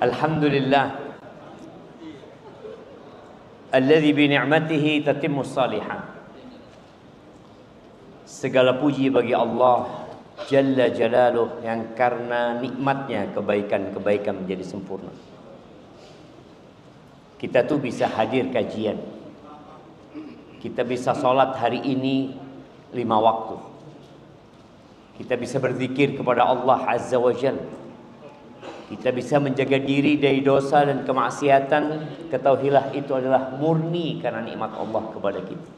Alhamdulillah alladzi bi ni'matihi tatimmus shalihat. Segala puji bagi Allah Jalla Jalaluh yang karena nikmatnya kebaikan-kebaikan menjadi sempurna. Kita tuh bisa hadir kajian, kita bisa sholat hari ini 5 waktu, kita bisa berzikir kepada Allah Azza wa Jalla, kita bisa menjaga diri dari dosa dan kemaksiatan. Ketahuilah itu adalah murni karena nikmat Allah kepada kita.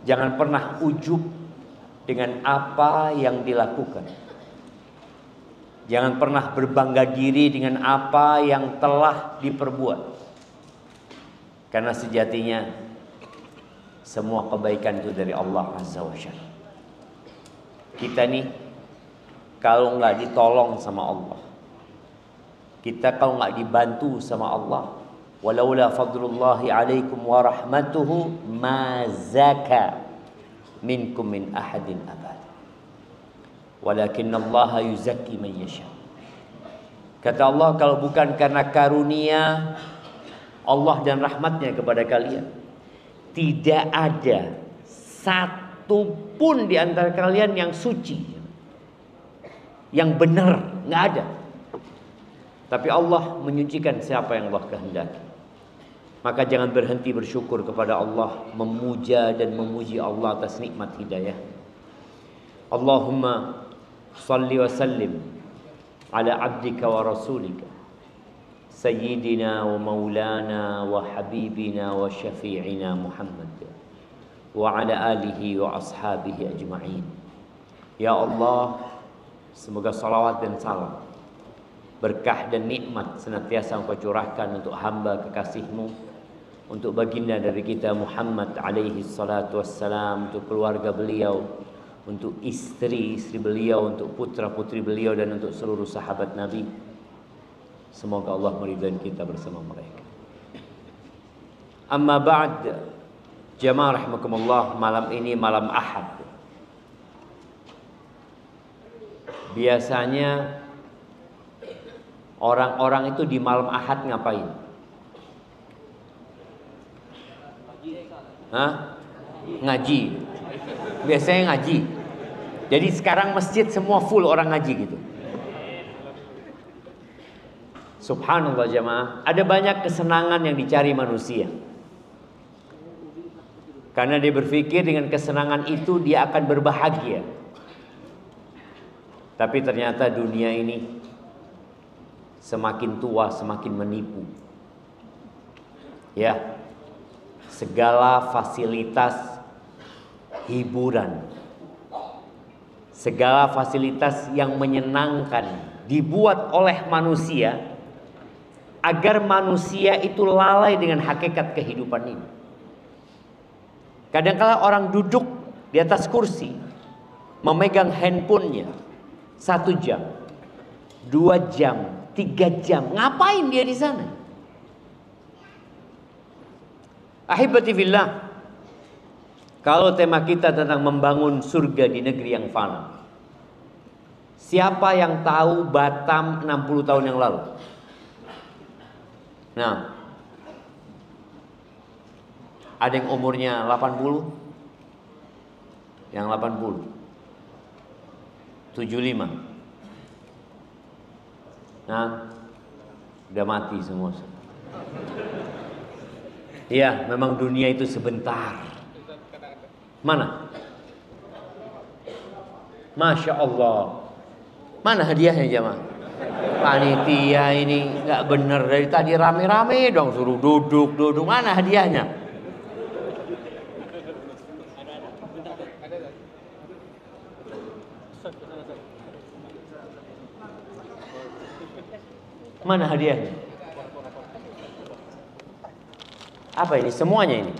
Jangan pernah ujub dengan apa yang dilakukan. Jangan pernah berbangga diri dengan apa yang telah diperbuat. Karena sejatinya semua kebaikan itu dari Allah Azza wa Jalla. Kita nih kalau nggak ditolong sama Allah, kita kalau nggak dibantu sama Allah, walaula fadlullahi alaikum wa rahmatuhu ma zaka minkum min ahadin abad walakinnallaha yuzakki man yasha. Kata Allah, kalau bukan karena karunia Allah dan rahmatnya kepada kalian, tidak ada satu pun di antara kalian yang suci, yang benar, nggak ada. Tapi Allah menyucikan siapa yang Allah kehendaki. Maka jangan berhenti bersyukur kepada Allah, memuja dan memuji Allah atas nikmat hidayah. Allahumma salli wa sallim ala abdika wa rasulika sayyidina wa maulana wa habibina wa syafi'ina Muhammad wa ala alihi wa ashabihi ajma'in. Ya Allah, semoga salawat dan salam, berkah dan nikmat senantiasa Engkau curahkan untuk hamba kekasih-Mu, untuk baginda dari kita Muhammad alaihi salatu wassalam, untuk keluarga beliau, untuk istri-istri beliau, untuk putra-putri beliau, dan untuk seluruh sahabat Nabi. Semoga Allah meridai kita bersama mereka. Amma ba'd, jamaah rahimakumullah, malam ini malam Ahad. Biasanya orang-orang itu di malam Ahad ngapain? Hah? Ngaji. Biasanya ngaji. Jadi sekarang masjid semua full orang ngaji gitu. Subhanallah jamaah, ada banyak kesenangan yang dicari manusia. Karena dia berpikir dengan kesenangan itu dia akan berbahagia. Tapi ternyata dunia ini semakin tua semakin menipu. Ya, segala fasilitas hiburan, segala fasilitas yang menyenangkan dibuat oleh manusia agar manusia itu lalai dengan hakikat kehidupan ini. Kadang-kala orang duduk di atas kursi memegang handphonenya 1 jam, 2 jam, 3 jam. Ngapain dia di sana? Ahibati fillah, kalau tema kita tentang membangun surga di negeri yang fana, siapa yang tahu Batam 60 tahun yang lalu? Nah, ada yang umurnya 80, yang 80, 75. Nah, udah mati semua. Iya, memang dunia itu sebentar. Mana? Masya Allah. Mana hadiahnya jamaah? Panitia ini nggak bener, dari tadi rame-rame dong suruh duduk. Mana hadiahnya? Mana hadiahnya? Apa ini? Semuanya ini?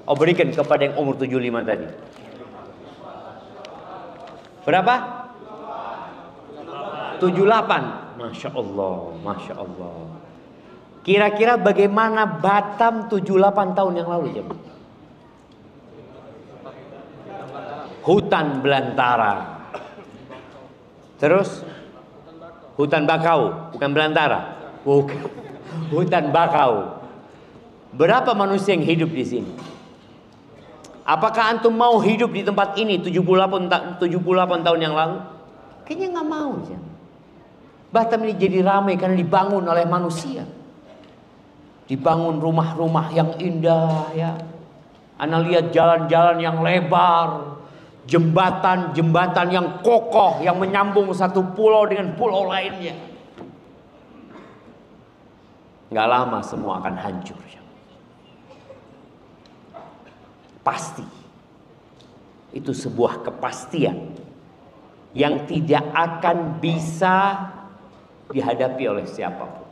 Oh, berikan kepada yang umur 75 tadi. Berapa? 78. Masya Allah, Masya Allah. Kira-kira bagaimana Batam 78 tahun yang lalu jemaah? Hutan belantara. Terus Hutan bakau, bukan belantara. Bukan. Hutan bakau. Berapa manusia yang hidup di sini? Apakah antum mau hidup di tempat ini 78 tahun yang lalu? Kayaknya nggak mau. Ya. Batam ini jadi ramai karena dibangun oleh manusia. Dibangun rumah-rumah yang indah ya. Anda lihat jalan-jalan yang lebar, jembatan-jembatan yang kokoh yang menyambung satu pulau dengan pulau lainnya. Nggak lama semua akan hancur. Ya. Pasti. Itu sebuah kepastian yang tidak akan bisa dihadapi oleh siapapun.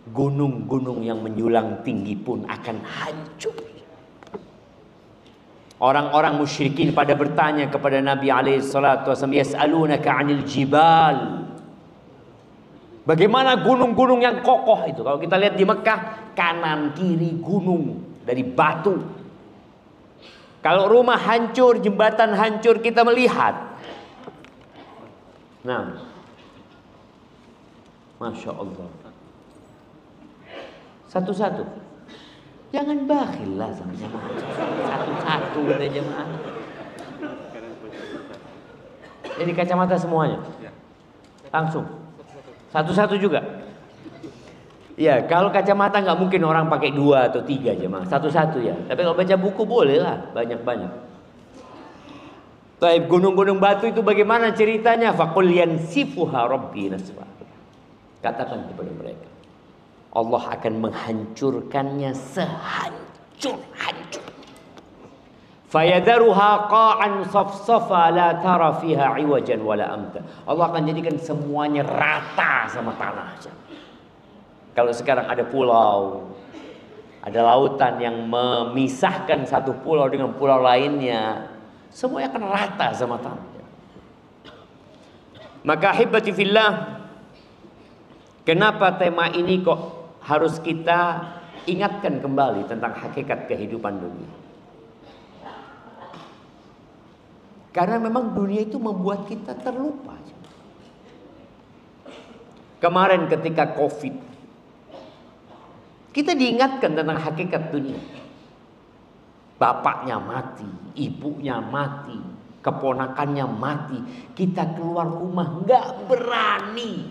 Gunung-gunung yang menjulang tinggi pun akan hancur. Orang-orang musyrikin pada bertanya kepada Nabi SAW, yas'alunaka 'anil jibal. Bagaimana gunung-gunung yang kokoh itu? Kalau kita lihat di Mekah, kanan kiri gunung dari batu. Kalau rumah hancur, jembatan hancur, kita melihat. Nah, Masya Allah. Satu-satu. Jangan bakhil lah sama jemaah. Satu-satu kata jemaah. Jadi kacamata semuanya. Langsung. Satu-satu juga. Ya, kalau kacamata nggak mungkin orang pakai 2 atau 3 jemaah. Satu-satu ya. Tapi kalau baca buku boleh lah, banyak-banyak. Taib, gunung-gunung batu itu bagaimana ceritanya? Faqul yansifuha rabbi nasfa. Katakan kepada mereka, Allah akan menghancurkannya sehancur-hancur. Fayadharuha qa'an safsafa la tara fiha iwajan wala amta. Allah akan jadikan semuanya rata sama tanah. Kalau sekarang ada pulau, ada lautan yang memisahkan satu pulau dengan pulau lainnya, semuanya akan rata sama tanah. Maka hibati fillah, kenapa tema ini kok harus kita ingatkan kembali tentang hakikat kehidupan dunia? Karena memang dunia itu membuat kita terlupa. Kemarin ketika COVID, kita diingatkan tentang hakikat dunia. Bapaknya mati, ibunya mati, keponakannya mati. Kita keluar rumah nggak berani.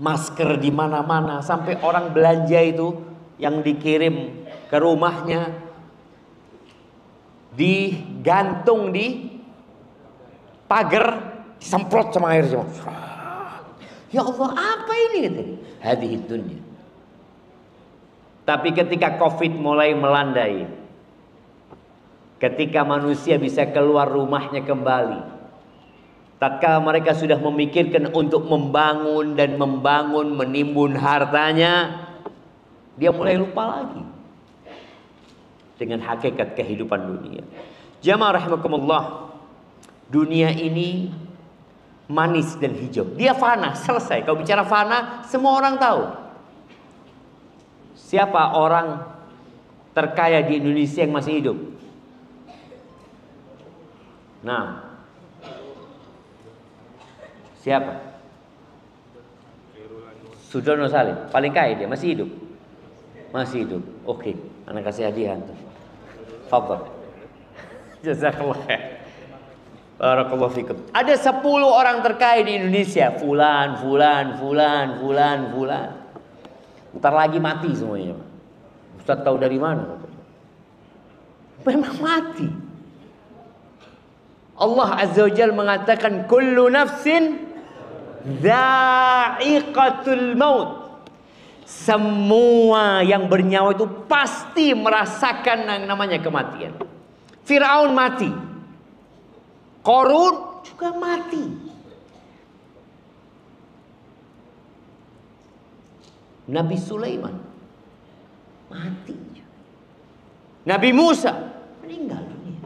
Masker di mana-mana, sampai orang belanja itu yang dikirim ke rumahnya digantung di pagar, disemprot sama air semua. Ya Allah, apa ini? Hadhihi dunya. Tapi ketika COVID mulai melandai, ketika manusia bisa keluar rumahnya kembali, tatkala mereka sudah memikirkan untuk membangun dan membangun, menimbun hartanya, dia mulai lupa lagi dengan hakikat kehidupan dunia. Jamaah rahimakumullah, dunia ini manis dan hijau. Dia fana, selesai. Kalau bicara fana, semua orang tahu. Siapa orang terkaya di Indonesia yang masih hidup? Nah, siapa? Sudono Salim, paling kaya dia, masih hidup. Masih hidup. Oke, anak kasih hadiah tuh. Fadhal. Jazakallah khair. Barakallahu fikum. Ada 10 orang terkaya di Indonesia. Fulan. Ntar lagi mati semuanya. Ustaz tahu dari mana? Memang mati. Allah Azza wa Jalla mengatakan kullu nafsin dha'iqatul maut. Semua yang bernyawa itu pasti merasakan yang namanya kematian. Firaun mati, Qarun juga mati. Nabi Sulaiman mati. Nabi Musa meninggal dunia.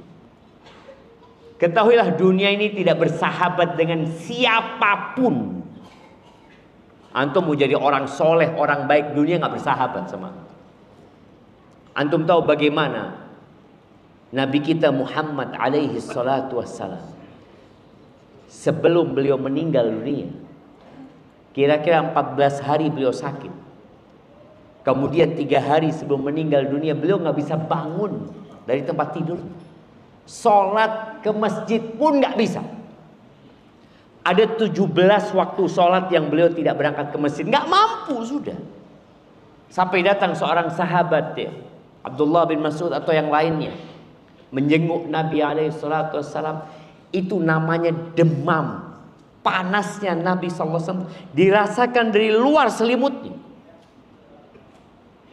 Ketahuilah dunia ini tidak bersahabat dengan siapapun. Antum mau jadi orang soleh, orang baik, dunia nggak bersahabat sama antum. Antum tahu bagaimana Nabi kita Muhammad alaihi salatu wassalam sebelum beliau meninggal dunia. Kira-kira 14 hari beliau sakit. Kemudian 3 hari sebelum meninggal dunia beliau nggak bisa bangun dari tempat tidur. Sholat ke masjid pun nggak bisa. Ada 17 waktu sholat yang beliau tidak berangkat ke masjid. Nggak mampu sudah. Sampai datang seorang sahabat ya, Abdullah bin Mas'ud atau yang lainnya, menjenguk Nabi SAW. Itu namanya demam. Panasnya Nabi SAW dirasakan dari luar selimutnya.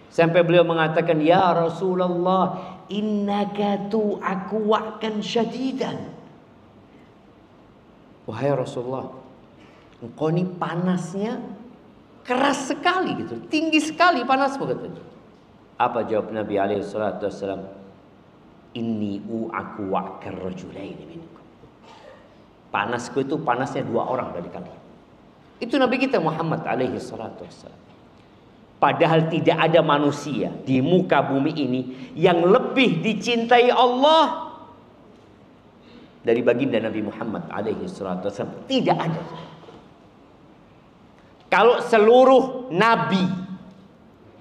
Sampai beliau mengatakan, ya Rasulullah, innaka tu'akuwa'kan syadidan. Wahai Rasulullah, engkau ini panasnya keras sekali gitu, tinggi sekali panasmu katanya. Apa jawab Nabi SAW? Inni u'akuwa'kan rajulaini minkum. Panasku itu panasnya 2 orang dari kalian. Itu Nabi kita Muhammad SAW. Padahal tidak ada manusia di muka bumi ini yang lebih dicintai Allah dari baginda Nabi Muhammad SAW. Tidak ada. Kalau seluruh nabi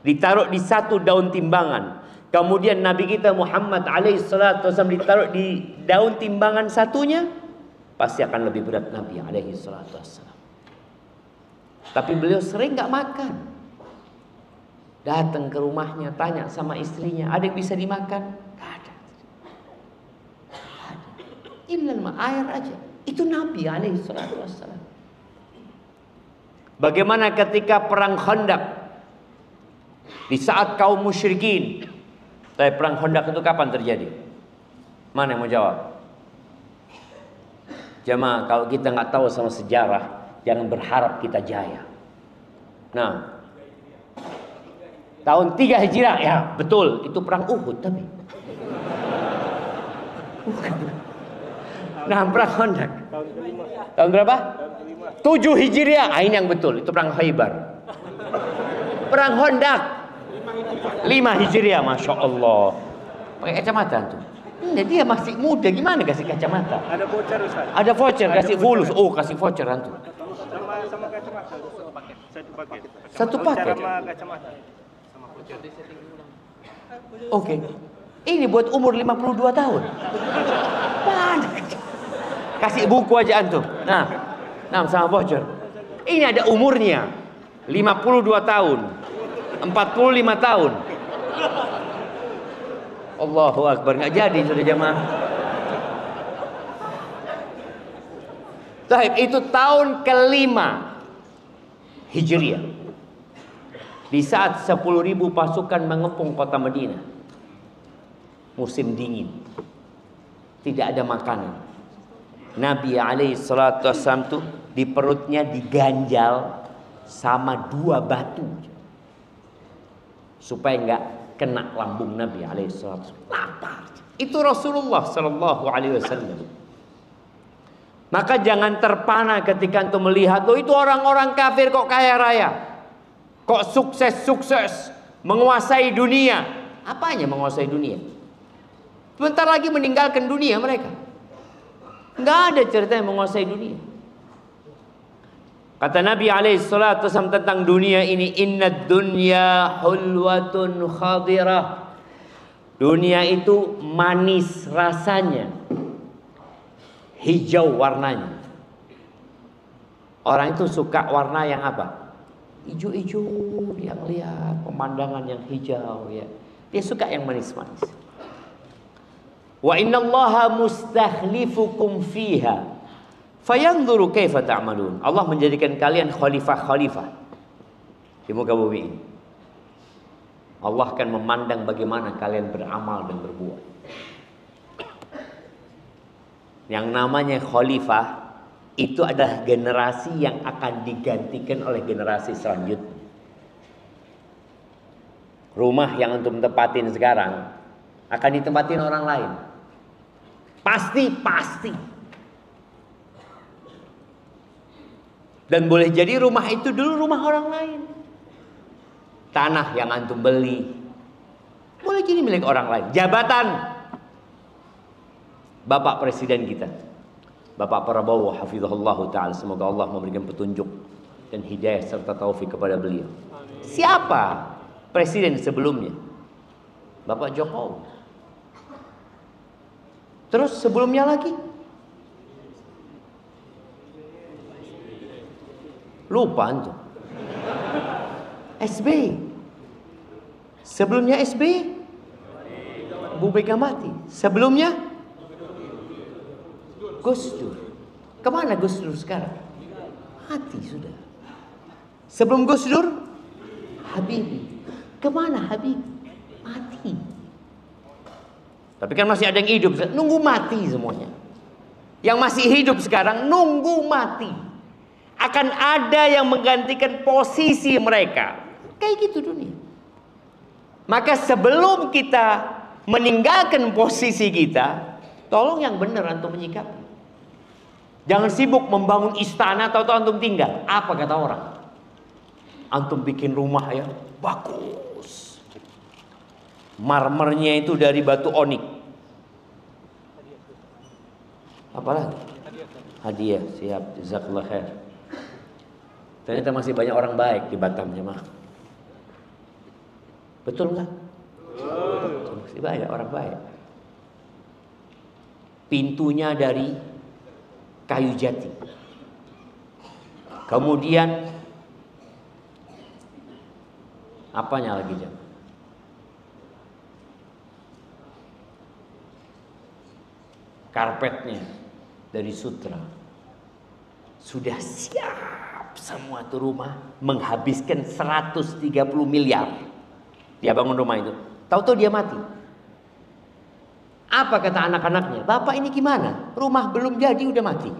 ditaruh di satu daun timbangan, kemudian Nabi kita Muhammad SAW ditaruh di daun timbangan satunya, pasti akan lebih berat Nabi SAW. Tapi beliau sering nggak makan. Datang ke rumahnya, tanya sama istrinya, ada yang bisa dimakan? Gak ada. Ilal air aja. Itu Nabi SAW. Bagaimana ketika perang Khandaq, di saat kaum musyrikin. Tapi perang Khandaq itu kapan terjadi? Mana yang mau jawab? Jamaah, kalau kita nggak tahu sama sejarah, jangan berharap kita jaya. Nah, tahun 3 Hijriah, ya betul, itu perang Uhud tapi. Nah, perang Khandaq. Tahun berapa? 7 Hijriah. Ah, ini yang betul, itu perang Khaybar. Perang Khandaq 5 Hijriah, Masya Allah. Pakai kacamata tuh. Dia masih muda, gimana kasih kacamata? Ada voucher Ustaz. Ada voucher, kasih fulus. Oh, kasih voucher antum. Sama kacamata. Satu paket. Sama kacamata. Oke. Ini buat umur 52 tahun. Mana? Kasih buku aja antum. Nah, sama voucher. Ini ada umurnya. 52 tahun. 45 tahun. Allahu Akbar, nggak jadi sudah jamaah. Taib, itu tahun ke-5 Hijriah. Di saat 10.000 pasukan mengepung kota Madinah. Musim dingin. Tidak ada makanan. Nabi SAW tuh di perutnya diganjal sama 2 batu. Supaya enggak kena lambung Nabi SAW. Lapar. Itu Rasulullah SAW. Maka jangan terpana ketika antum melihat, itu orang-orang kafir kok kaya raya, kok sukses menguasai dunia. Apanya menguasai dunia? Sebentar lagi meninggalkan dunia mereka. Nggak ada cerita yang menguasai dunia. Kata Nabi SAW tentang dunia ini, innad dunya hulwatun khadirah. Dunia itu manis rasanya, hijau warnanya. Orang itu suka warna yang apa? Hijau-hijau, dia melihat pemandangan yang hijau ya. Dia suka yang manis-manis. Wa innallaha mustakhlifukum fiha fayanzuru kaifa ta'malun. Allah menjadikan kalian khalifah-khalifah di muka bumi ini. Allah akan memandang bagaimana kalian beramal dan berbuat. Yang namanya khalifah itu adalah generasi yang akan digantikan oleh generasi selanjutnya. Rumah yang antum tempatin sekarang akan ditempatin orang lain. Pasti. Dan boleh jadi rumah itu dulu rumah orang lain. Tanah yang antum beli boleh jadi milik orang lain. Jabatan Bapak Presiden kita Bapak Prabowo hafizahullah ta'ala, semoga Allah memberikan petunjuk dan hidayah serta taufik kepada beliau. Siapa presiden sebelumnya? Bapak Jokowi. Terus sebelumnya lagi? Lupa antum. SBY. Sebelumnya SBY Bu Mega mati. Sebelumnya Gus Dur. Kemana Gus Dur sekarang? Mati sudah. Sebelum Gus Dur Habibie. Kemana Habibie? Mati. Tapi kan masih ada yang hidup. Nunggu mati semuanya. Yang masih hidup sekarang nunggu mati. Akan ada yang menggantikan posisi mereka. Kayak gitu dunia. Maka sebelum kita meninggalkan posisi kita, tolong yang benar antum menyikapi. Jangan sibuk membangun istana atau antum tinggal. Apa kata orang? Antum bikin rumah ya, bagus. Marmernya itu dari batu onik. Apalagi? Hadiah, siap. Jazakallah khair. Ternyata masih banyak orang baik di Batam jemaah. Betul nggak? Masih banyak orang baik. Pintunya dari kayu jati. Kemudian apanya lagi jemaah? Karpetnya dari sutra. Sudah siap semua tuh rumah, menghabiskan 130 miliar. Dia bangun rumah itu. Tahu-tahu dia mati. Apa kata anak-anaknya? Bapak ini gimana? Rumah belum jadi udah mati.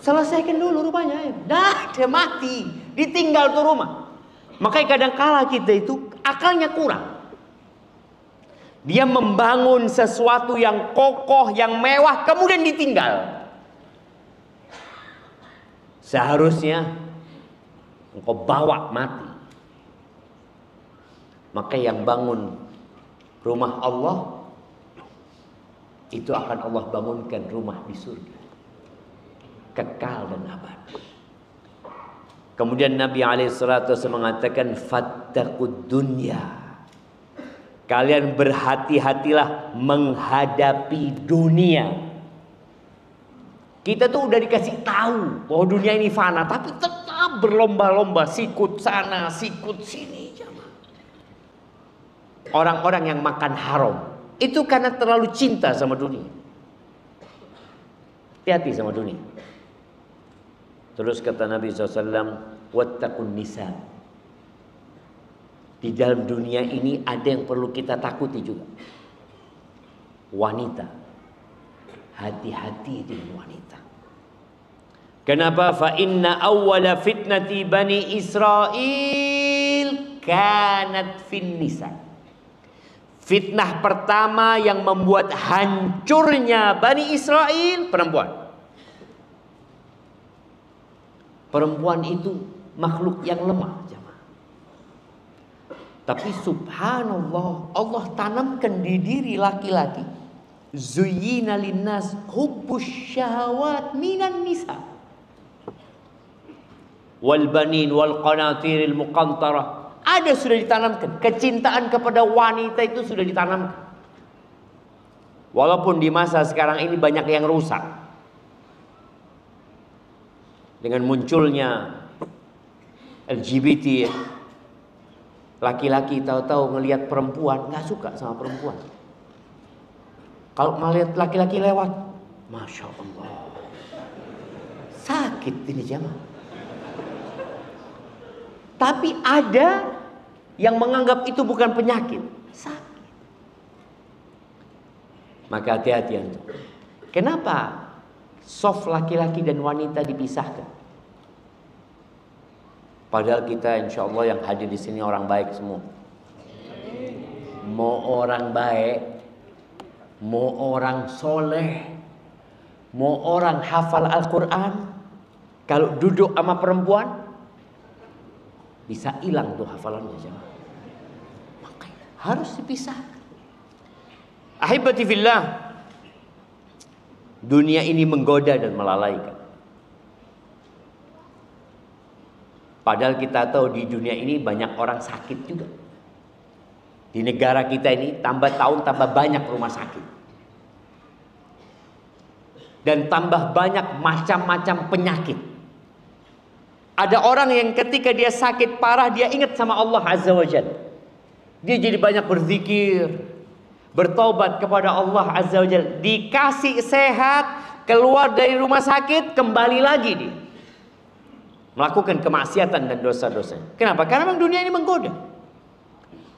Selesaikan dulu rumahnya. Dah dia mati. Ditinggal tuh rumah. Makanya kadang-kala kita itu akalnya kurang. Dia membangun sesuatu yang kokoh, yang mewah, kemudian ditinggal. Seharusnya engkau bawa mati. Maka yang bangun rumah Allah, itu akan Allah bangunkan rumah di surga. Kekal dan abadi. Kemudian Nabi SAW mengatakan, fattaqud dunya. Kalian berhati-hatilah menghadapi dunia. Kita tuh udah dikasih tahu bahwa dunia ini fana, tapi tetap berlomba-lomba sikut sana, sikut sini. Orang-orang yang makan haram itu karena terlalu cinta sama dunia. Hati-hati sama dunia. Terus kata Nabi SAW, wattaqun nisa. Di dalam dunia ini ada yang perlu kita takuti juga. Wanita. Hati-hati dengan wanita. Kenapa? Fa inna awwala fitnati bani Israel kanat fin nisa. Fitnah pertama yang membuat hancurnya Bani Israel perempuan. Perempuan itu makhluk yang lemah. Tapi subhanallah, Allah tanamkan di diri laki-laki. Zuyyina linnas hubbus syahawat minan nisa. Wal banin wal qanatiril muqantarah. Ada sudah ditanamkan. Kecintaan kepada wanita itu sudah ditanamkan. Walaupun di masa sekarang ini banyak yang rusak. Dengan munculnya LGBT, laki-laki tahu-tahu ngelihat perempuan nggak suka sama perempuan. Kalau melihat laki-laki lewat, masya Allah, sakit ini jamaah. Tapi ada yang menganggap itu bukan penyakit, sakit. Maka hati-hati antum. Kenapa soft laki-laki dan wanita dipisahkan? Padahal kita insya Allah yang hadir di sini orang baik semua. Mau orang baik, mau orang soleh, mau orang hafal Al-Quran, kalau duduk sama perempuan bisa hilang tuh hafalannya. Makanya harus dipisahkan. Ahibati fillah, Dunia ini menggoda dan melalaikan. Padahal kita tahu di dunia ini banyak orang sakit juga. Di negara kita ini tambah tahun tambah banyak rumah sakit. Dan tambah banyak macam-macam penyakit. Ada orang yang ketika dia sakit parah dia ingat sama Allah Azza wa Jalla. Dia jadi banyak berzikir, bertobat kepada Allah Azza wa Jalla. Dikasih sehat, keluar dari rumah sakit, kembali lagi dia melakukan kemaksiatan dan dosa-dosa. Kenapa? Karena memang dunia ini menggoda.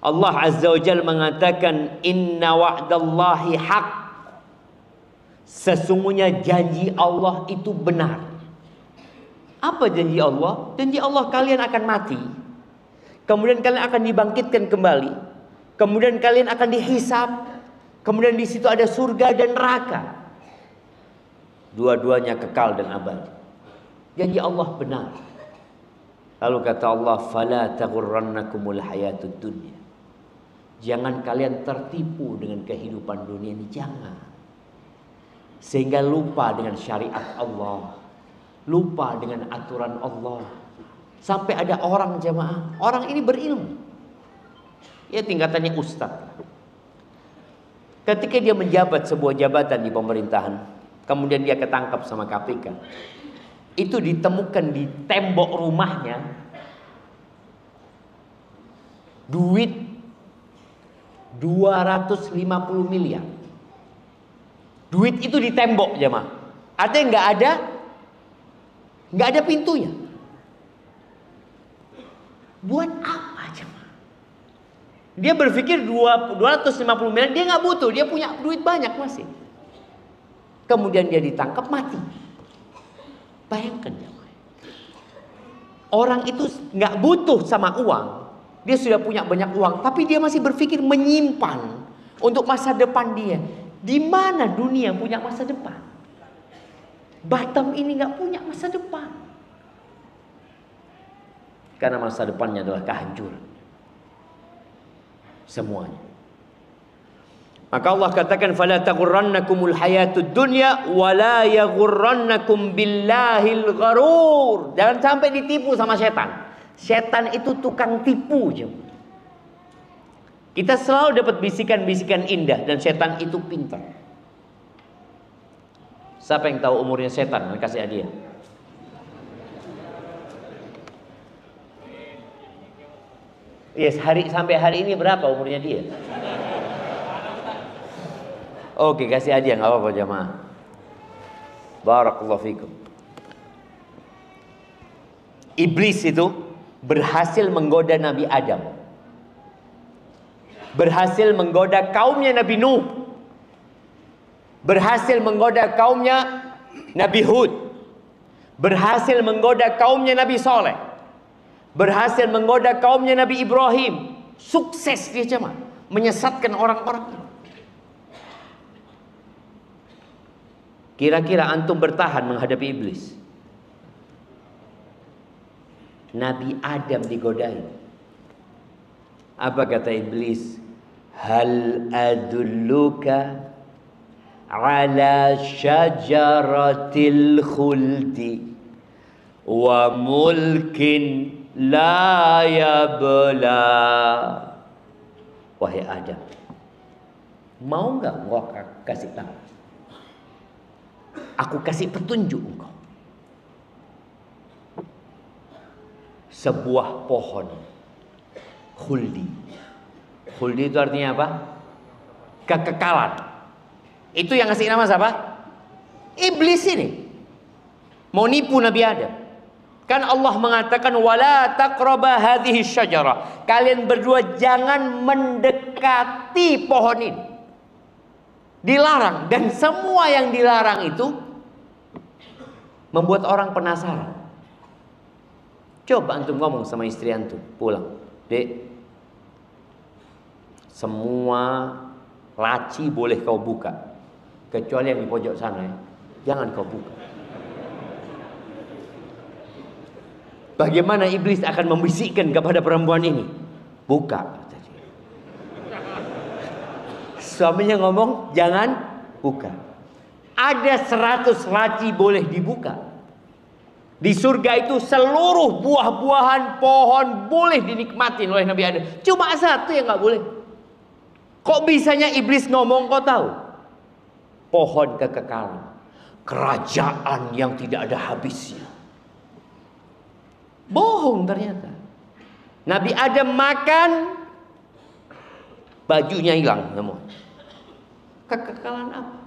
Allah Azza wa Jalla mengatakan, inna wa'dallahi haq. Sesungguhnya janji Allah itu benar. Apa janji Allah? Janji Allah kalian akan mati. Kemudian kalian akan dibangkitkan kembali. Kemudian kalian akan dihisab. Kemudian di situ ada surga dan neraka. Dua-duanya kekal dan abadi. Janji Allah benar. Lalu kata Allah, fala taghurrannakumul hayatud dunya. Jangan kalian tertipu dengan kehidupan dunia ini, jangan. Sehingga lupa dengan syariat Allah, lupa dengan aturan Allah. Sampai ada orang jamaah, orang ini berilmu, ya tingkatannya ustaz. Ketika dia menjabat sebuah jabatan di pemerintahan, kemudian dia ketangkap sama KPK. Itu ditemukan di tembok rumahnya duit 250 miliar. Duit itu di tembok jemaah. Artinya nggak ada pintunya. Buat apa jemaah? Dia berpikir 250 miliar dia nggak butuh, dia punya duit banyak masih. Kemudian dia ditangkap mati. Bayangkan jemaah. Orang itu nggak butuh sama uang. Dia sudah punya banyak uang, tapi dia masih berpikir menyimpan untuk masa depan dia. Di mana dunia punya masa depan? Batam ini nggak punya masa depan. Karena masa depannya adalah kehancuran. Semuanya. Maka Allah katakan fala taghurrannakumul hayatud dunya wala yaghurrannakum billahil gharur. Jangan sampai ditipu sama setan. Setan itu tukang tipu. Kita selalu dapat bisikan-bisikan indah dan setan itu pintar. Siapa yang tahu umurnya setan? Kasih hadiah. Yes, sampai hari ini berapa umurnya dia? Oke, kasih hadiah, nggak apa-apa jamaah. Barakallahu fikum. Iblis itu berhasil menggoda Nabi Adam. Berhasil menggoda kaumnya Nabi Nuh. Berhasil menggoda kaumnya Nabi Hud. Berhasil menggoda kaumnya Nabi Saleh. Berhasil menggoda kaumnya Nabi Ibrahim. Sukses dia jemaah, menyesatkan orang-orang. Kira-kira antum bertahan menghadapi iblis? Nabi Adam digodai. Apa kata iblis? Hal adulluka ala syajaratil khuldi wa mulkin la yabla. Wahai Adam, mau nggak gua kasih tahu? Aku kasih petunjuk engkau. Sebuah pohon khuldi. Khuldi itu artinya apa? Kekekalan. Itu yang ngasih nama siapa? Iblis ini. Mau nipu Nabi Adam. Kan Allah mengatakan wala taqraba hadhihi syajarah. Kalian berdua jangan mendekati pohon ini. Dilarang, dan semua yang dilarang itu membuat orang penasaran. Coba antum ngomong sama istri antum pulang, Dek, semua laci boleh kau buka, kecuali yang di pojok sana ya, jangan kau buka. Bagaimana iblis akan membisikkan kepada perempuan ini? Buka. Suaminya ngomong jangan buka. Ada 100 laci boleh dibuka. Di surga itu seluruh buah-buahan pohon boleh dinikmati oleh Nabi Adam. Cuma satu yang nggak boleh. Kok bisanya iblis ngomong, kau tahu? Pohon kekekalan. Kerajaan yang tidak ada habisnya. Bohong ternyata. Nabi Adam makan, bajunya hilang semua. Kekekalan apa?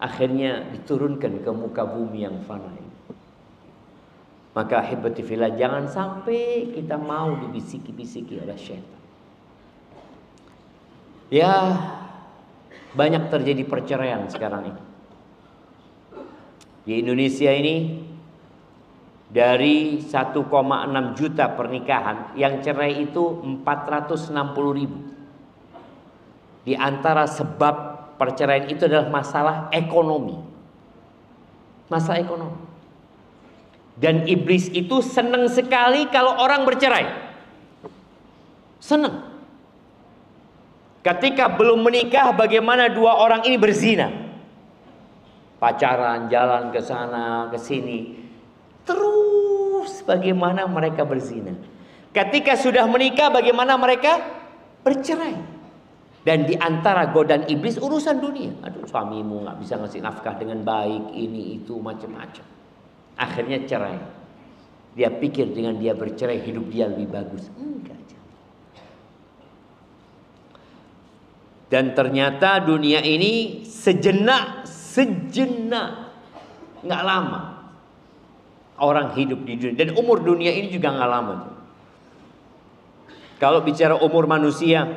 Akhirnya diturunkan ke muka bumi yang fana ini. Maka ahibati fillah, jangan sampai kita mau dibisiki-bisiki oleh syaitan. Ya, banyak terjadi perceraian sekarang ini. Di Indonesia ini dari 1,6 juta pernikahan, yang cerai itu 460.000. Di antara sebab perceraian itu adalah masalah ekonomi. Masalah ekonomi. Dan iblis itu senang sekali kalau orang bercerai. Senang. Ketika belum menikah, bagaimana dua orang ini berzina. Pacaran, jalan ke sana, ke sini. Terus bagaimana mereka berzina. Ketika sudah menikah, bagaimana mereka bercerai. Dan di antara godaan iblis urusan dunia. Aduh, suamimu nggak bisa ngasih nafkah dengan baik, ini itu macam-macam. Akhirnya cerai. Dia pikir dengan dia bercerai hidup dia lebih bagus. Enggak. Dan ternyata dunia ini sejenak, nggak lama orang hidup di dunia. Dan umur dunia ini juga nggak lama. Kalau bicara umur manusia,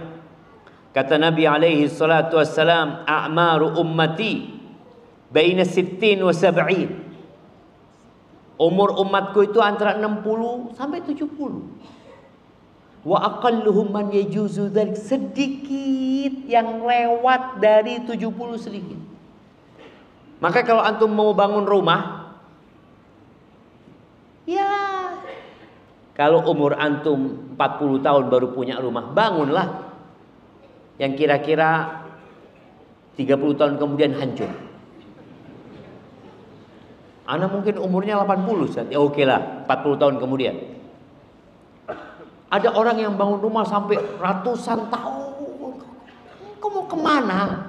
kata Nabi alaihi salatu wassalam, a'maru ummati baina 60 wa 70. Umur umatku itu antara 60 sampai 70. Wa aqalluhum man yajuzu dzalik, sedikit yang lewat dari 70 sedikit. Maka kalau antum mau bangun rumah, ya kalau umur antum 40 tahun baru punya rumah, bangunlah yang kira-kira 30 tahun kemudian hancur. Ana mungkin umurnya 80, ya oke lah, 40 tahun kemudian. Ada orang yang bangun rumah sampai ratusan tahun. Kau mau kemana?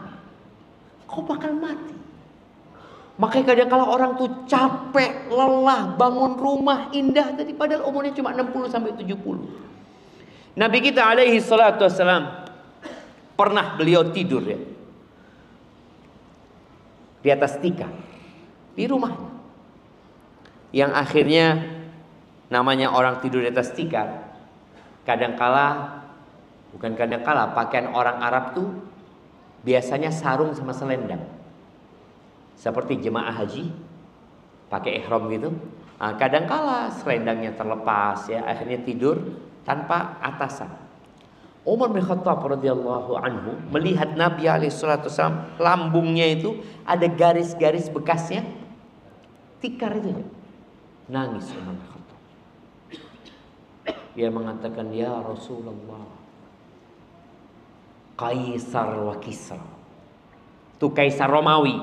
Kau bakal mati. Makanya kadang-kala orang tuh capek, lelah, bangun rumah indah tadi padahal umurnya cuma 60 sampai 70. Nabi kita alaihi salatu wassalam, pernah beliau tidur ya, di atas tikar di rumahnya. Yang akhirnya namanya orang tidur di atas tikar, kadangkala, bukan kadangkala, pakaian orang Arab tuh biasanya sarung sama selendang. Seperti jemaah haji pakai ihram gitu. Nah, kadangkala selendangnya terlepas ya, akhirnya tidur tanpa atasan. Umar bin Khattab radhiyallahu anhu melihat Nabi alaihi salatu wasallam, lambungnya itu ada garis-garis bekasnya tikar itu. Nangis Umar bin Khattab. Dia mengatakan, ya Rasulullah, Kaisar wa Kisra. Itu Kaisar Romawi,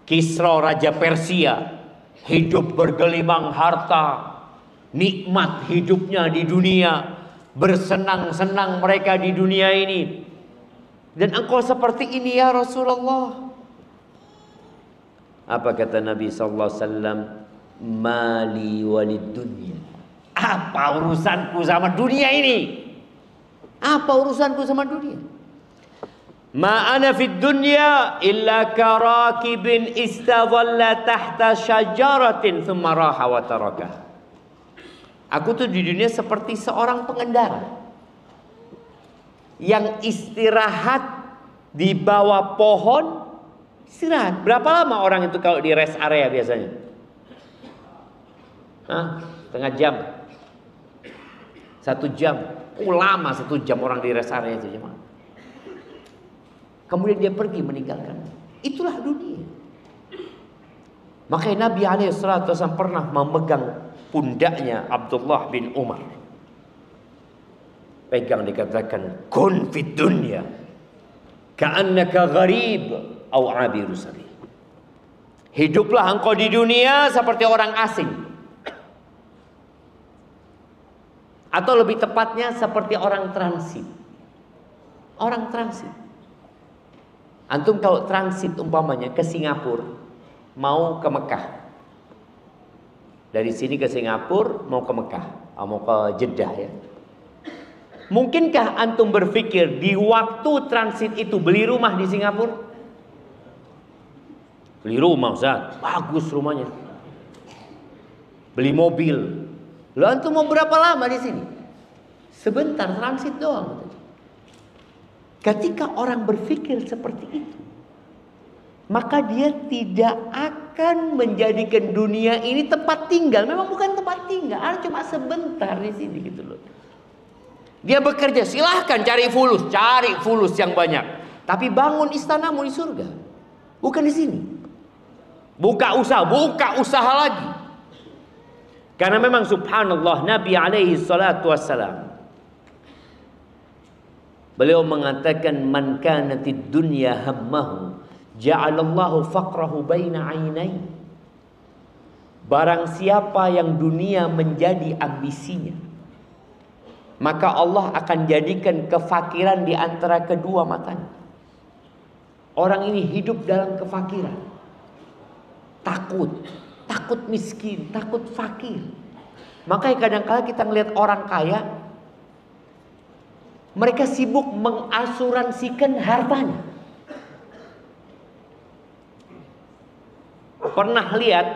Kisra Raja Persia, hidup bergelimang harta, nikmat hidupnya di dunia, bersenang-senang mereka di dunia ini. Dan engkau seperti ini ya Rasulullah. Apa kata Nabi sallallahu alaihi wasallam? Mali walid dunya. Apa urusanku sama dunia ini? Apa urusanku sama dunia? Ma ana fid dunya illa karakibin istadhalla tahta syajaratin thumma raha wa tarakah. Aku tuh di dunia seperti seorang pengendara yang istirahat di bawah pohon. Istirahat. Berapa lama orang itu kalau di rest area biasanya? Setengah jam, 1 jam. Lama 1 jam orang di rest area itu cuma. Kemudian dia pergi meninggalkan. Itulah dunia. Makanya Nabi SAW pernah memegang pundaknya Abdullah bin Umar. Pegang, dikatakan kun fid dunya ka'annaka gharib au abiru sabil. Hiduplah engkau di dunia seperti orang asing. Atau lebih tepatnya seperti orang transit. Orang transit. Antum kalau transit umpamanya ke Singapura, mau ke Mekah. Dari sini ke Singapura mau ke Mekah, mau ke Jeddah ya. Mungkinkah antum berpikir di waktu transit itu beli rumah di Singapura? Beli rumah Ustaz, bagus rumahnya. Beli mobil. Lalu antum mau berapa lama di sini? Sebentar transit doang. Ketika orang berpikir seperti itu, maka dia tidak akan menjadikan dunia ini tempat tinggal. Memang bukan tempat tinggal, cuma sebentar di sini gitu loh. Dia bekerja, silahkan cari fulus yang banyak. Tapi bangun istanamu di surga, bukan di sini. Buka usaha lagi. Karena memang subhanallah Nabi alaihi salatu wassalam, beliau mengatakan man kanatid dunya hammahu ja'alallahu faqrahu baina 'ainai. Barang siapa yang dunia menjadi ambisinya, maka Allah akan jadikan kefakiran di antara kedua matanya. Orang ini hidup dalam kefakiran. Takut miskin, takut fakir. Makanya kadang-kala kita ngelihat orang kaya, mereka sibuk mengasuransikan hartanya. Pernah lihat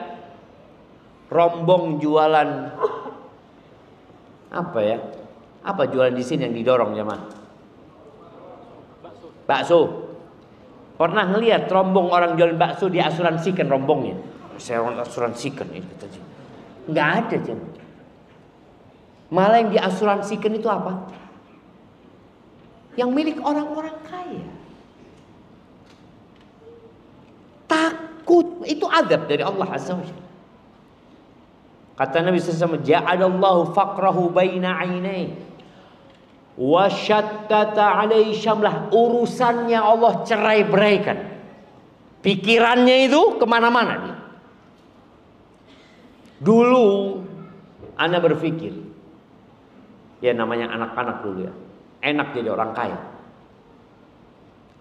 rombong jualan apa ya? Apa jualan di sini yang didorong jemaah? Bakso. Pernah ngelihat rombong orang jualan bakso diasuransikan rombongnya? Saya asuransikan ini tadi. Enggak ada jemaah. Malah yang diasuransikan itu apa? Yang milik orang-orang kaya. Takut, itu azab dari Allah Azza wa Jalla. Kata Nabi SAW, ja'alallahu faqrahu baina 'ainai wa syattata 'alaihi syamlah. Urusannya Allah cerai-beraikan. Pikirannya itu kemana-mana nih. Dulu ana berpikir, ya namanya anak-anak dulu ya, enak jadi orang kaya.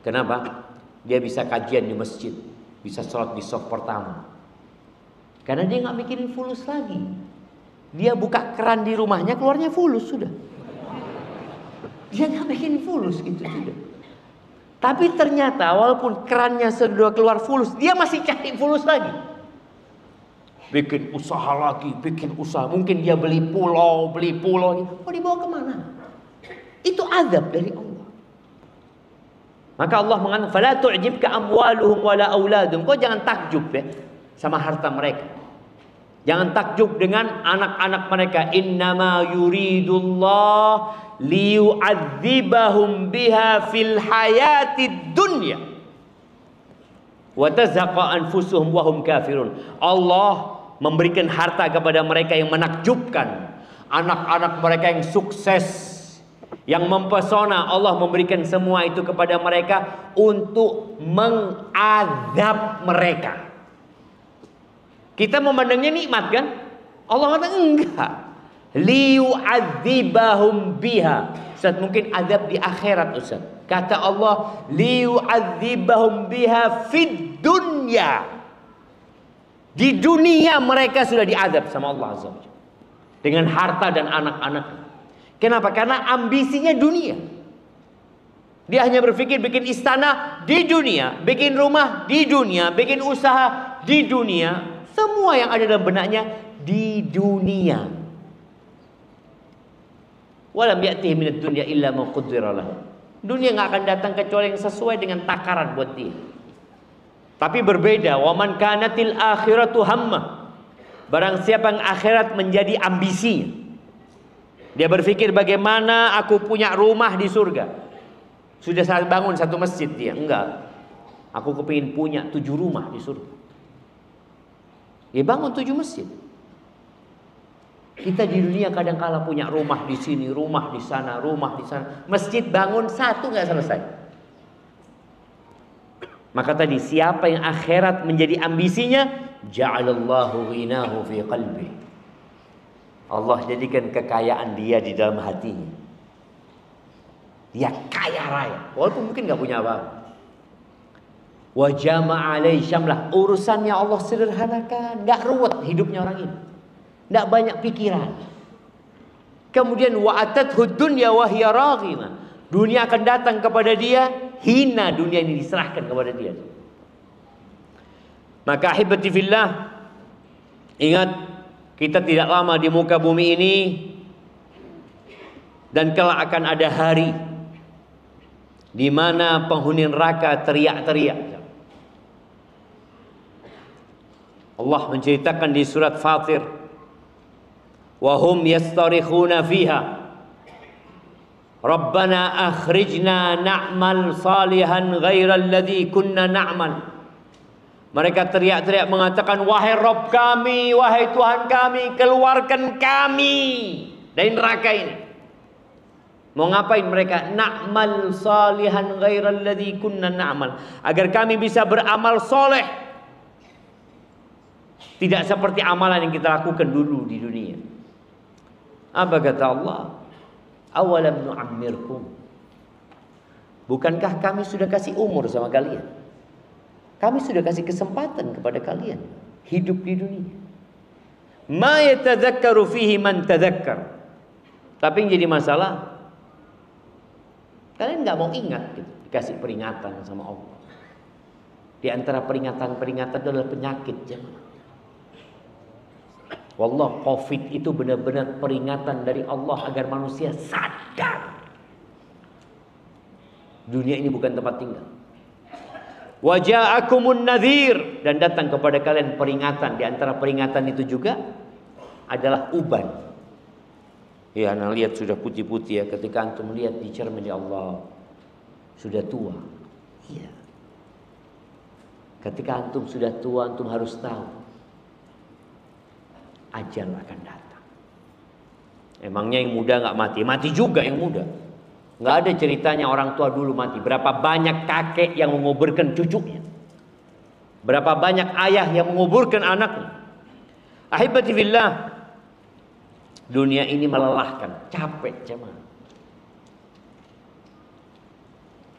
Kenapa? Dia bisa kajian di masjid, bisa sholat di shaf pertama. Karena dia nggak mikirin fulus lagi. Dia buka keran di rumahnya, keluarnya fulus sudah. Dia nggak mikirin fulus gitu sudah. Tapi ternyata walaupun kerannya sudah keluar fulus, dia masih cari fulus lagi. Bikin usaha lagi, bikin usaha. Mungkin dia beli pulau. Mau dibawa kemana? Itu azab dari Allah. Maka Allah mengatakan, "Fala tu'jibka amwaluhum wala auladuhum." Kau jangan takjub ya sama harta mereka. Jangan takjub dengan anak-anak mereka. Innama yuridullah liyu'adzibahum biha fil hayatid dunya wa tazhaqa anfusuhum wa hum kafirun. Allah memberikan harta kepada mereka yang menakjubkan, anak-anak mereka yang sukses, yang mempesona. Allah memberikan semua itu kepada mereka untuk mengadab mereka. Kita memandangnya nikmat kan? Allah mengatakan enggak. Liyu'adzibahum biha. Ustaz, mungkin adab di akhirat Ustaz. Kata Allah, liyu'adzibahum biha fid dunya. Di dunia mereka sudah diadab sama Allah Azza wa Jalla dengan harta dan anak-anak. Kenapa? Karena ambisinya dunia. Dia hanya berpikir bikin istana di dunia, bikin rumah di dunia, bikin usaha di dunia. Semua yang ada dalam benaknya di dunia. Walam ya'tihi minad dunya illa ma qaddara lahu. Dunia enggak akan datang kecuali yang sesuai dengan takaran buat dia. Tapi berbeda, wa man kanatil akhiratu hammah. Barang siapa yang akhirat menjadi ambisi, dia berpikir bagaimana aku punya rumah di surga. Sudah saya bangun satu masjid, dia enggak. Aku kepingin punya 7 rumah di surga. Dia bangun 7 masjid. Kita di dunia kadang-kala punya rumah di sini, rumah di sana, rumah di sana. Masjid bangun 1 enggak selesai. Maka tadi siapa yang akhirat menjadi ambisinya, ja'alallahu ghinahu fi qalbi. Allah jadikan kekayaan dia di dalam hatinya. Dia kaya raya, walaupun mungkin gak punya apa-apa. Wa jama'a alaihi syamlah, urusannya Allah sederhanakan, gak ruwet hidupnya orang ini, gak banyak pikiran. Kemudian wa atathu dunya wa hiya raghimah, dunia akan datang kepada dia, hina dunia ini diserahkan kepada dia. Maka ahibati fillah, ingat kita tidak lama di muka bumi ini, dan kelak akan ada hari di mana penghuni neraka teriak-teriak. Allah menceritakan di surat Fatir, wa hum yastarikhuna fiha Rabbana akhrijna na'mal salihan ghairal ladzi kunna na'mal. Mereka teriak-teriak mengatakan, wahai Rabb kami, wahai Tuhan kami, keluarkan kami dari neraka ini. Mau ngapain mereka? Na'mal salihan ghairal ladzi kunna na'mal, agar kami bisa beramal soleh, tidak seperti amalan yang kita lakukan dulu di dunia. Apa kata Allah? Awalam nu'ammirkum, bukankah kami sudah kasih umur sama kalian? Kami sudah kasih kesempatan kepada kalian hidup di dunia. Ma yatadzakkaru fihi man tadzakkar. Tapi yang jadi masalah, kalian gak mau ingat gitu, dikasih peringatan sama Allah. Di antara peringatan-peringatan adalah penyakit, jemaah. Wallah, Covid itu benar-benar peringatan dari Allah agar manusia sadar dunia ini bukan tempat tinggal. Wa ja'akumun nadhir, dan datang kepada kalian peringatan. Di antara peringatan itu juga adalah uban. Ya, anda lihat sudah putih-putih ya, ketika antum lihat di cermin, ya Allah, sudah tua. Iya. Ketika antum sudah tua, antum harus tahu ajal akan datang. Emangnya yang muda nggak mati? Mati juga yang muda. Nggak ada ceritanya orang tua dulu mati. Berapa banyak kakek yang menguburkan cucunya? Berapa banyak ayah yang menguburkan anaknya? Ahibati fillah, dunia ini melelahkan, capek jemaah.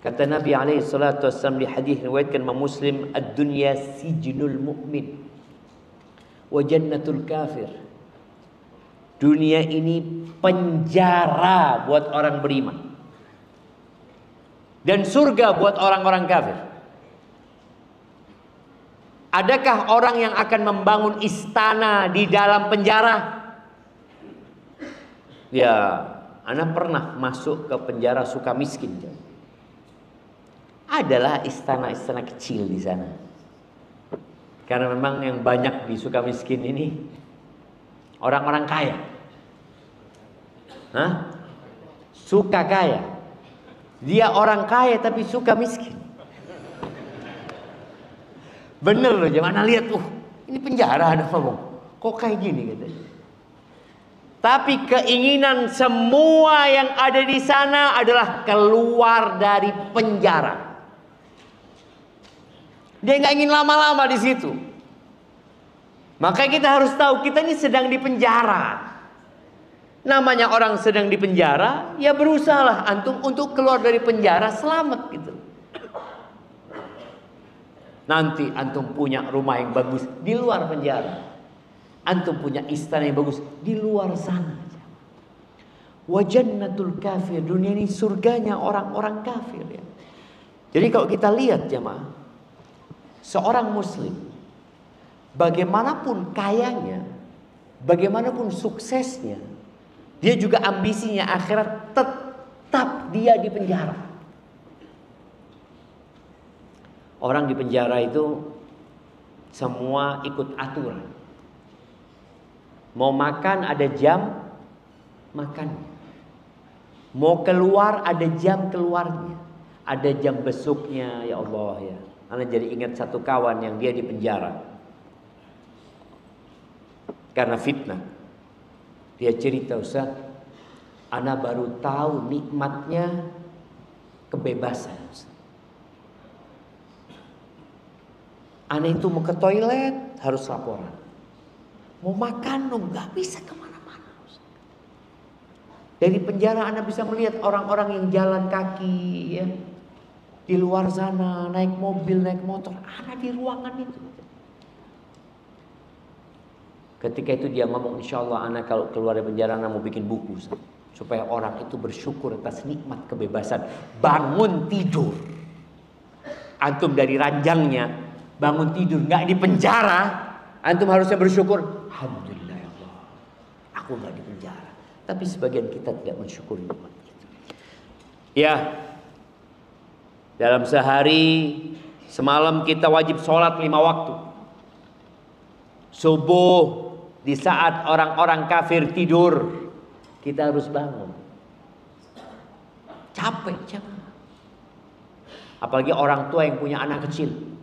Kata Nabi alaihi salatu wassalam di hadis riwayatkan Imam Muslim, ad-dunya sijnul mu'min wa jannatul kafir. Dunia ini penjara buat orang beriman dan surga buat orang-orang kafir. Adakah orang yang akan membangun istana di dalam penjara? Ya, ana pernah masuk ke penjara Sukamiskin. Adalah istana-istana kecil di sana. Karena memang yang banyak di Sukamiskin ini orang-orang kaya. Hah? Suka kaya. Dia orang kaya tapi suka miskin. Bener loh, jangan lihat, ini penjara ada ngomong. Kok kayak gini katanya. Tapi keinginan semua yang ada di sana adalah keluar dari penjara. Dia nggak ingin lama-lama di situ. Maka kita harus tahu kita ini sedang di penjara. Namanya orang sedang di penjara, ya berusahalah antum untuk keluar dari penjara selamat gitu. Nanti antum punya rumah yang bagus di luar penjara. Antum punya istana yang bagus di luar sana. Wa jannatul kafir, dunia ini surganya orang-orang kafir ya. Jadi kalau kita lihat jemaah, seorang muslim bagaimanapun kayanya, bagaimanapun suksesnya, dia juga ambisinya akhirat, tetap dia di penjara. Orang di penjara itu semua ikut aturan. Mau makan ada jam makannya. Mau keluar ada jam keluarnya. Ada jam besuknya, ya Allah ya. Ana jadi ingat satu kawan yang dia di penjara karena fitnah. Dia cerita, Ustaz, ana baru tahu nikmatnya kebebasan. Ustaz. Ana itu mau ke toilet harus laporan. Mau makan dong, nggak bisa kemana-mana. Dari penjara Anda bisa melihat orang-orang yang jalan kaki ya, di luar sana, naik mobil, naik motor. Ana di ruangan itu. Ketika itu dia ngomong, insya Allah Ana kalau keluar dari penjara Ana mau bikin buku, supaya orang itu bersyukur atas nikmat kebebasan. Bangun tidur, antum dari ranjangnya bangun tidur, nggak di penjara, antum harusnya bersyukur. Alhamdulillah ya Allah, aku nggak di penjara. Tapi sebagian kita tidak mensyukuri nikmat itu. Ya, dalam sehari semalam kita wajib sholat 5 waktu. Subuh di saat orang-orang kafir tidur, kita harus bangun. Capek jangan. Apalagi orang tua yang punya anak kecil.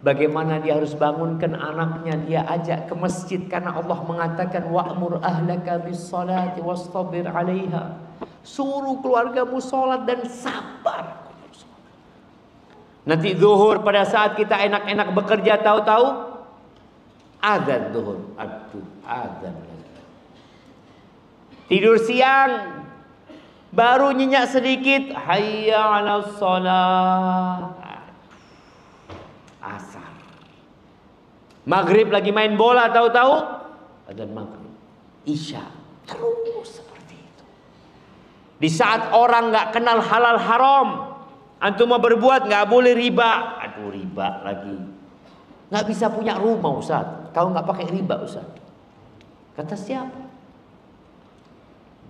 Bagaimana dia harus bangunkan anaknya, dia ajak ke masjid karena Allah mengatakan wa'mur ahlaka bis-shalati wastabir 'alaiha. Suruh keluargamu salat dan sabar. Nanti zuhur pada saat kita enak-enak bekerja tahu-tahu azan zuhur. Aduh, azan. Tidur siang baru nyenyak sedikit, hayya 'alas shalah. Asar. Maghrib lagi main bola tahu-tahu adzan maghrib. Isya. Terus seperti itu. Di saat orang nggak kenal halal haram, antum mau berbuat nggak boleh riba. Aduh, riba lagi. Nggak bisa punya rumah Ustaz kalau nggak pakai riba Ustaz. Kata siapa?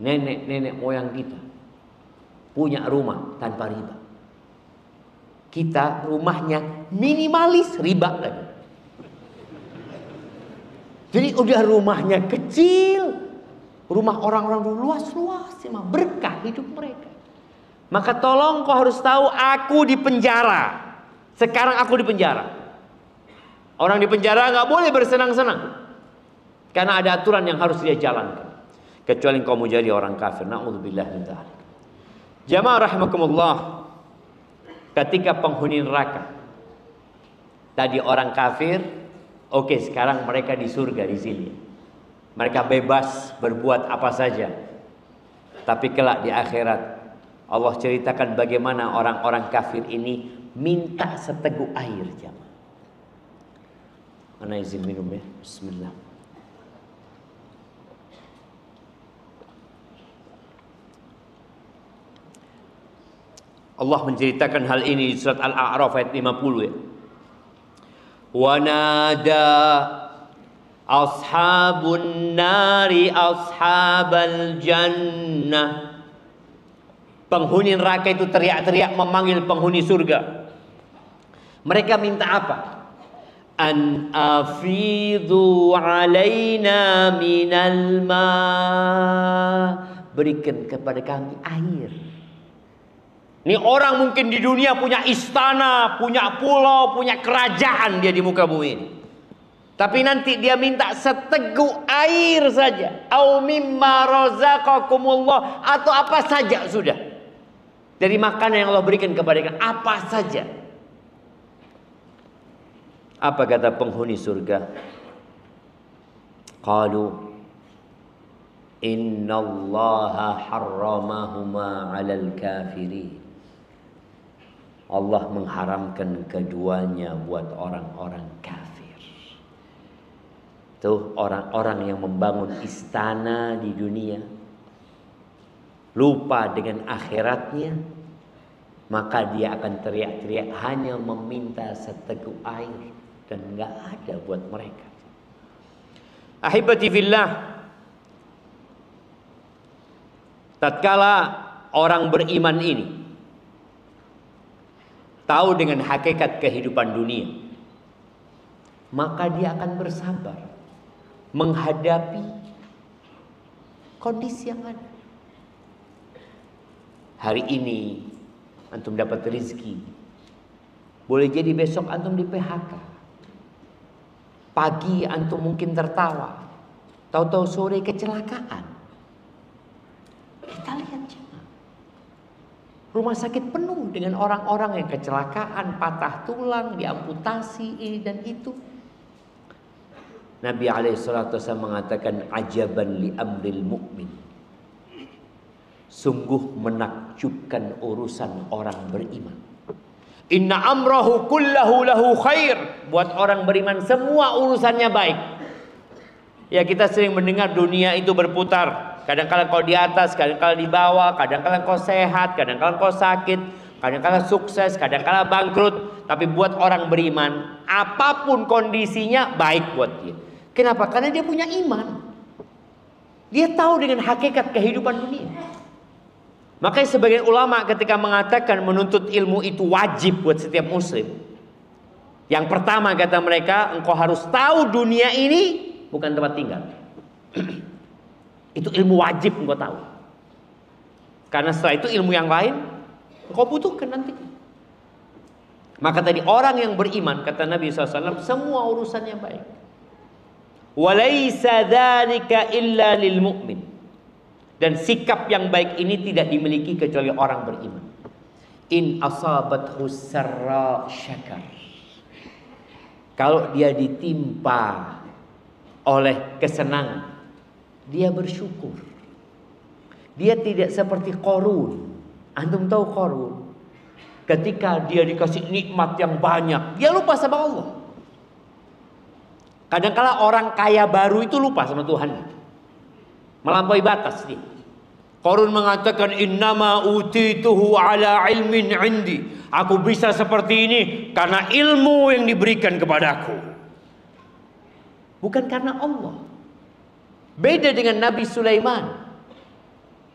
Nenek moyang kita punya rumah tanpa riba. Kita rumahnya minimalis, riba lagi. Jadi udah rumahnya kecil, rumah orang-orang dulu luas-luas, berkah hidup mereka. Maka tolong kau harus tahu, aku di penjara. Sekarang aku di penjara. Orang di penjara nggak boleh bersenang-senang, karena ada aturan yang harus dia jalankan. Kecuali kau mau jadi orang kafir. Na'udzubillah min dzalik. Jamaah rahimakumullah. Ketika penghuni neraka tadi orang kafir, oke, sekarang mereka di surga di sini. Mereka bebas berbuat apa saja. Tapi kelak di akhirat Allah ceritakan bagaimana orang-orang kafir ini minta seteguk air, jamaah. Ana izin minum ya. Bismillah. Allah menceritakan hal ini di surat Al-A'raf ayat 50 ya. Wa nada ashabun nari ashabal jannah. Penghuni neraka itu teriak-teriak memanggil penghuni surga. Mereka minta apa? An afidhu alaina minal ma. Berikan kepada kami air. Ini orang mungkin di dunia punya istana, punya pulau, punya kerajaan dia di muka bumi ini. Tapi nanti dia minta seteguk air saja. Au mimma razaqakumullah, atau apa saja sudah. Dari makanan yang Allah berikan kepada kita, apa saja. Apa kata penghuni surga? Qalu innallaha harramahuma 'alal kafirin. Allah mengharamkan keduanya buat orang-orang kafir. Tuh orang-orang yang membangun istana di dunia, lupa dengan akhiratnya, maka dia akan teriak-teriak hanya meminta seteguk air, dan nggak ada buat mereka. Ahibati fillah, tatkala orang beriman ini tahu dengan hakikat kehidupan dunia, maka dia akan bersabar menghadapi kondisi yang ada. Hari ini antum dapat rezeki, boleh jadi besok antum di PHK. Pagi antum mungkin tertawa, tahu-tahu sore kecelakaan. Kita lihat jangan. Rumah sakit penuh dengan orang-orang yang kecelakaan, patah tulang, diamputasi ini dan itu. Nabi alaihissalatu wassalam mengatakan, ajaban li amril mu'min. Sungguh menakjubkan urusan orang beriman. Inna amrahu kullahu lahu khair. Buat orang beriman semua urusannya baik. Ya, kita sering mendengar dunia itu berputar. Kadang-kadang kau di atas, kadang-kadang di bawah, kadang-kadang kau sehat, kadang-kadang kau sakit, kadang-kadang sukses, kadang-kadang bangkrut. Tapi buat orang beriman, apapun kondisinya baik buat dia. Kenapa? Karena dia punya iman. Dia tahu dengan hakikat kehidupan dunia. Makanya sebagian ulama ketika mengatakan menuntut ilmu itu wajib buat setiap muslim. Yang pertama kata mereka, engkau harus tahu dunia ini bukan tempat tinggal. Itu ilmu wajib engkau tahu. Karena setelah itu ilmu yang lain engkau butuhkan nanti. Maka tadi orang yang beriman, kata Nabi SAW, semua urusannya baik. Walaysa dzalika illa lil mu'min. Dan sikap yang baik ini tidak dimiliki kecuali orang beriman. In asabathu sarra syakar. Kalau dia ditimpa oleh kesenangan, dia bersyukur. Dia tidak seperti Qarun. Antum tahu Qarun? Ketika dia dikasih nikmat yang banyak, dia lupa sama Allah. Kadang-kala orang kaya baru itu lupa sama Tuhan. Melampaui batas dia. Qarun mengatakan, innama utituhu ala ilmin indi. Aku bisa seperti ini karena ilmu yang diberikan kepadaku. Bukan karena Allah. Beda dengan Nabi Sulaiman.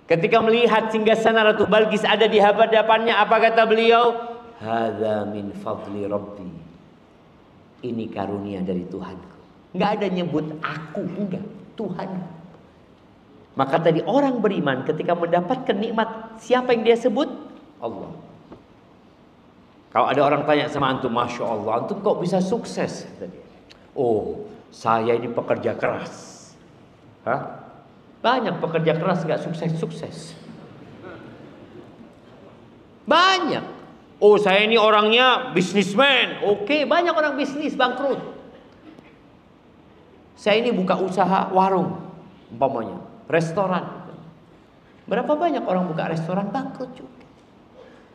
Ketika melihat singgasana Ratu Balqis ada di hadapannya, apa kata beliau? Hadza min fadli rabbi. Ini karunia dari Tuhanku. Enggak ada nyebut aku, enggak, Tuhan. Maka tadi orang beriman ketika mendapatkan nikmat, siapa yang dia sebut? Allah. Kalau ada orang tanya sama antum, Masya Allah, antum kok bisa sukses? Oh, saya ini pekerja keras. Hah? Banyak pekerja keras gak sukses-sukses. Banyak. Oh, saya ini orangnya bisnismen. Oke, banyak orang bisnis bangkrut. Saya ini buka usaha warung, umpamanya restoran. Berapa banyak orang buka restoran bangkrut juga.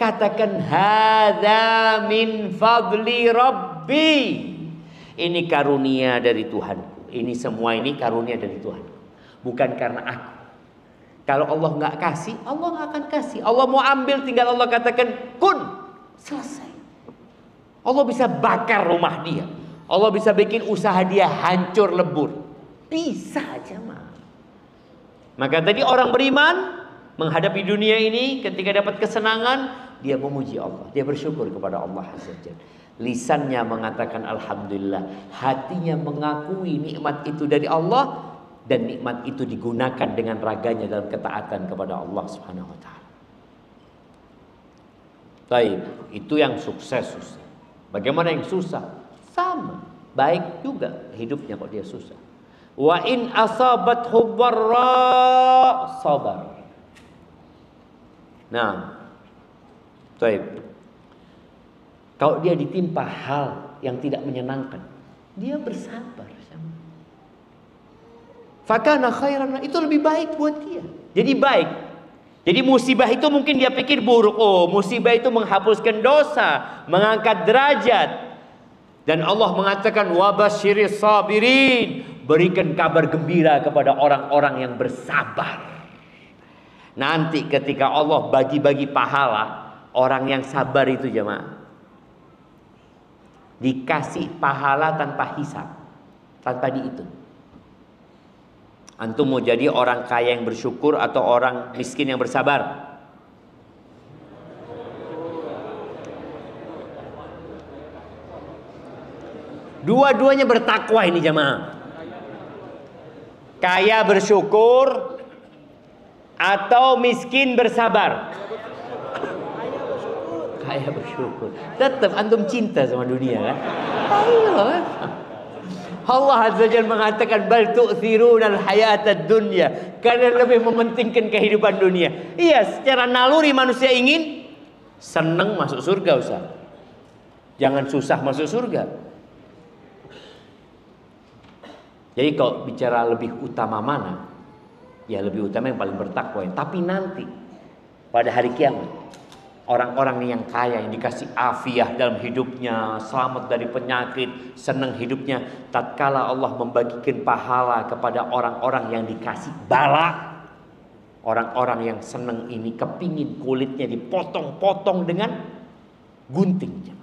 Katakan hadza min fadli rabbi. Ini karunia dari Tuhanku. Ini semua ini karunia dari Tuhan. Bukan karena aku. Kalau Allah nggak kasih, Allah nggak akan kasih. Allah mau ambil, tinggal Allah katakan kun, selesai. Allah bisa bakar rumah dia. Allah bisa bikin usaha dia hancur lebur. Bisa aja mah. Maka tadi orang beriman menghadapi dunia ini ketika dapat kesenangan, dia memuji Allah, dia bersyukur kepada Allah Azza wa Jalla. Lisannya mengatakan alhamdulillah, hatinya mengakui nikmat itu dari Allah. Dan nikmat itu digunakan dengan raganya dalam ketaatan kepada Allah Subhanahu wa taala. Baik, itu yang sukses. Bagaimana yang susah? Sama, baik juga hidupnya kok dia susah. Wa in asabathu dharra sabar. Nah, baik. Kalau dia ditimpa hal yang tidak menyenangkan, dia bersabar. Fakana khairan, itu lebih baik buat dia. Jadi baik. Jadi musibah itu mungkin dia pikir buruk. Oh, musibah itu menghapuskan dosa, mengangkat derajat. Dan Allah mengatakan wabasyiris sabirin, berikan kabar gembira kepada orang-orang yang bersabar. Nanti ketika Allah bagi-bagi pahala, orang yang sabar itu jemaah dikasih pahala tanpa hisab, tanpa dihitung. Antum mau jadi orang kaya yang bersyukur atau orang miskin yang bersabar? Dua-duanya bertakwa ini jemaah. Kaya bersyukur atau miskin bersabar? Kaya bersyukur. Tetap antum cinta sama dunia kan? Ayo. Allah Azza Jalla mengatakan bal tu'thirunal hayatad dunya, karena lebih mementingkan kehidupan dunia. Iya, secara naluri manusia ingin Seneng masuk surga Ustaz. Jangan susah masuk surga. Jadi kalau bicara lebih utama mana? Ya lebih utama yang paling bertakwa. Tapi nanti pada hari kiamat, orang-orang yang kaya, yang dikasih afiah dalam hidupnya, selamat dari penyakit, senang hidupnya, tatkala Allah membagikan pahala kepada orang-orang yang dikasih bala, orang-orang yang senang ini kepingin kulitnya dipotong-potong dengan gunting.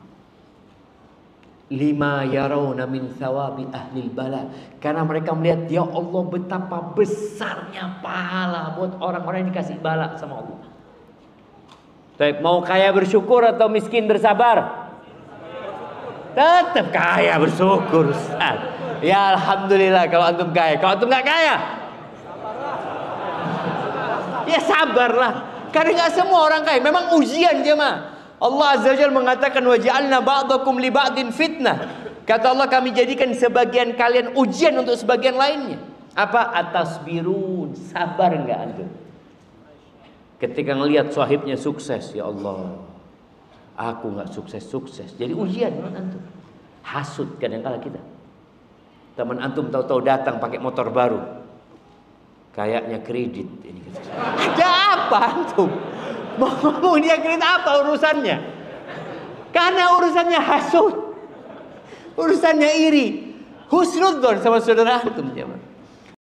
Lima yarawna min thawabi ahlil bala, karena mereka melihat, ya Allah, betapa besarnya pahala buat orang-orang yang dikasih bala sama Allah. Tapi mau kaya bersyukur atau miskin bersabar? Tetap kaya bersyukur Ustaz. Ya alhamdulillah kalau antum kaya. Kalau antum nggak kaya, ya sabarlah. Karena nggak semua orang kaya. Memang ujian jemaah. Allah Azza wa Jalla mengatakan wa ja'alna ba'dakum li ba'din fitnah. Kata Allah, kami jadikan sebagian kalian ujian untuk sebagian lainnya. Apa? Atasbirun, sabar enggak antum? Ketika ngelihat sahibnya sukses, ya Allah, aku enggak sukses. Jadi ujian antum. Hasud kadang-kala kita. Teman antum tahu-tahu datang pakai motor baru. Kayaknya kredit ini. Ada apa antum? Mau dia kredit apa urusannya? Karena urusannya hasud, urusannya iri, husnudzon sama saudara antum.